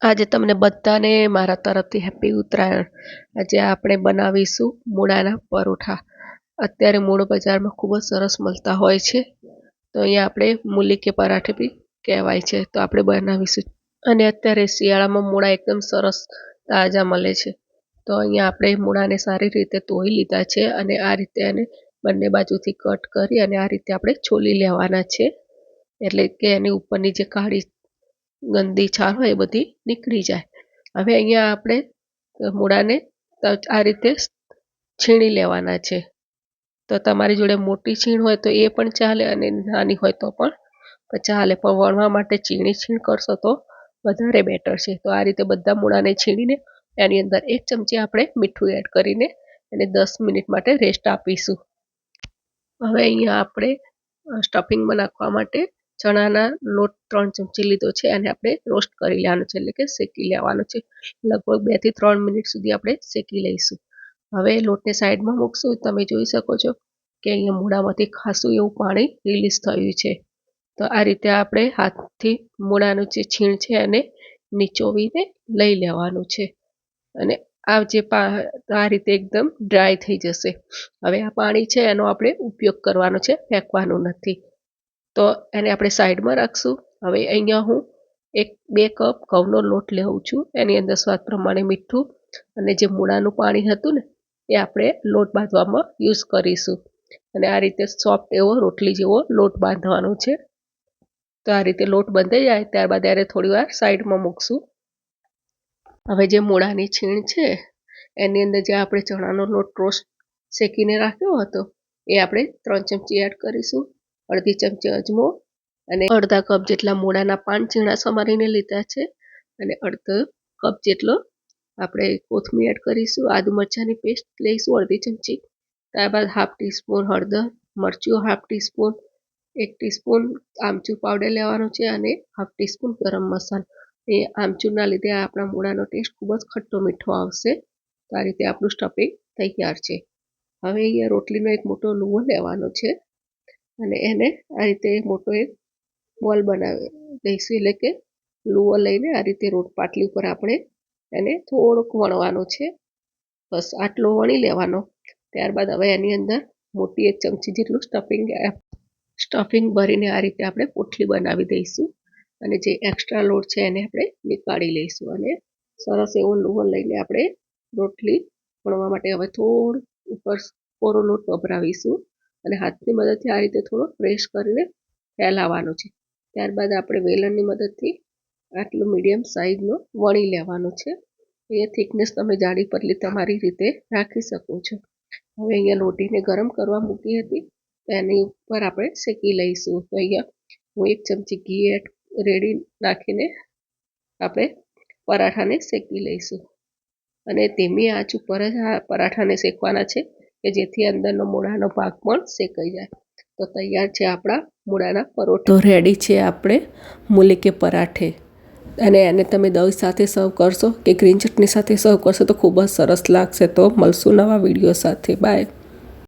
આજે તમને બધાને મારા તરફથી હેપી ઉત્તરાયણ। આજે આપણે બનાવીશું મૂળાના પરોઠા। અત્યારે મૂળ બજારમાં ખૂબ જ સરસ મળતા હોય છે, તો અહીંયા આપણે મૂલી કે પરાઠે બી કહેવાય છે, તો આપણે બનાવીશું। અને અત્યારે શિયાળામાં મૂળા એકદમ સરસ તાજા મળે છે, તો અહીંયા આપણે મૂળાને સારી રીતે ધોઈ લીધા છે અને આ રીતે એને બંને બાજુથી કટ કરી અને આ રીતે આપણે છોલી લેવાના છે, એટલે કે એની ઉપરની જે કાળી ગંદી છાલ હોય એ બધી નીકળી જાય। હવે અહીંયા આપણે મૂળાને આ રીતે છીણી લેવાના છે, તો તમારી જોડે મોટી છીણ હોય તો એ પણ ચાલે અને નાની હોય તો પણ ચાલે, પણ વણવા માટે ચીણી છીણ કરશો તો વધારે બેટર છે। તો આ રીતે બધા મૂળાને છીણીને એની અંદર 1 ચમચી આપણે મીઠું એડ કરીને એને 10 મિનિટ માટે રેસ્ટ આપીશું। હવે અહીંયા આપણે સ્ટફિંગમાં નાખવા માટે ચણાના લોટ 3 ચમચી લીધો છે, અને આપણે રોસ્ટ કરી લેવાનો છે, એટલે કે શેકી લેવાનો છે। લગભગ 2 થી 3 મિનિટ સુધી આપણે શેકી લઈશું। હવે લોટને સાઈડમાં મૂકશું। તમે જોઈ શકો છો કે અહીંયા મૂળામાંથી ખાસું એવું પાણી રિલીઝ થયું છે, તો આ રીતે આપણે હાથથી મૂળાનું જે છીણ છે એને નીચોવીને લઈ લેવાનું છે, અને આ જે આ રીતે એકદમ ડ્રાય થઈ જશે। હવે આ પાણી છે એનો આપણે ઉપયોગ કરવાનો છે, ફેંકવાનું નથી, તો એને આપણે સાઈડમાં રાખશું। હવે અહીંયા હું 2 કપ ઘઉંનો લોટ લેવું છું, એની અંદર સ્વાદ પ્રમાણે મીઠું અને જે મૂળાનું પાણી હતું ને એ આપણે લોટ બાંધવામાં યુઝ કરીશું, અને આ રીતે સોફ્ટ એવો રોટલી જેવો લોટ બાંધવાનો છે। તો આ રીતે લોટ બંધાઈ જાય ત્યારબાદ એને થોડી વાર સાઈડમાં મૂકશું। હવે જે મૂળાની છીણ છે એની અંદર જે આપણે ચણાનો લોટ રોસ્ટ શેકીને રાખ્યો હતો એ આપણે 3 ચમચી એડ કરીશું, અડધી ચમચી અજમો, અને અડધા કપ જેટલા મૂળાના પાન ઝીણા સમારીને લીધા છે, અને અડધો કપ જેટલો આપણે કોથમીર એડ કરીશું। આદુ મરચાંની પેસ્ટ લઈશું અડધી ચમચી, ત્યારબાદ હાફ ટીસ્પૂન હળદર, મરચું હાફ ટીસ્પૂન, 1 ટીસ્પૂન આમચૂર પાવડર લેવાનો છે, અને હાફ ટીસ્પૂન ગરમ મસાલો। એ આમચૂરના લીધે આપણા મૂળાનો ટેસ્ટ ખૂબ જ ખટ્ટો મીઠો આવશે। તો આ રીતે આપણું સ્ટફિંગ તૈયાર છે। હવે અહીંયા રોટલીનો એક મોટો લુવો લેવાનો છે, અને એને આ રીતે મોટો એક બોલ બનાવી દઈશું, એટલે કે લુવો લઈને આ રીતે રોટ પાટલી ઉપર આપણે એને થોડુંક વણવાનો છે, બસ આટલો વણી લેવાનો। ત્યારબાદ હવે એની અંદર મોટી 1 ચમચી જેટલું સ્ટફિંગ ભરીને આ રીતે આપણે પોટલી બનાવી દઈશું, અને જે એક્સ્ટ્રા લોટ છે એને આપણે નીકાળી લઈશું, અને સરસ એવો લુવો લઈને આપણે રોટલી વણવા માટે હવે થોડું ઉપર કોરો લોટ વપરાવીશું, અને હાથની મદદથી આ રીતે થોડો પ્રેસ કરીને ફેલાવવાનો છે। ત્યારબાદ આપણે વેલણની મદદથી આટલું મીડિયમ સાઇઝનો વણી લેવાનો છે। એ થિકનેસ તમે જાડી પતલી તમારી રીતે રાખી શકો છો। હવે અહીંયા લોટીને ગરમ કરવા મૂકી હતી, તો એની ઉપર આપણે શેકી લઈશું। તો અહીંયા હું 1 ચમચી ઘી રેડી નાખીને આપણે પરાઠાને શેકી લઈશું, અને ધીમી આંચ ઉપર જ આ પરાઠાને શેકવાના છે, કે જેથી અંદરનો મૂળાનો ભાગ પણ શેકાઈ જાય। તો તૈયાર છે આપણા મૂળાના પરોઠા। તો રેડી છે આપણે મૂલી કે પરાઠે, અને એને તમે દહીં સાથે સર્વ કરશો કે ગ્રીન ચટણી સાથે સર્વ કરશો તો ખૂબ જ સરસ લાગશે। તો મળશું નવા વિડીયો સાથે, બાય।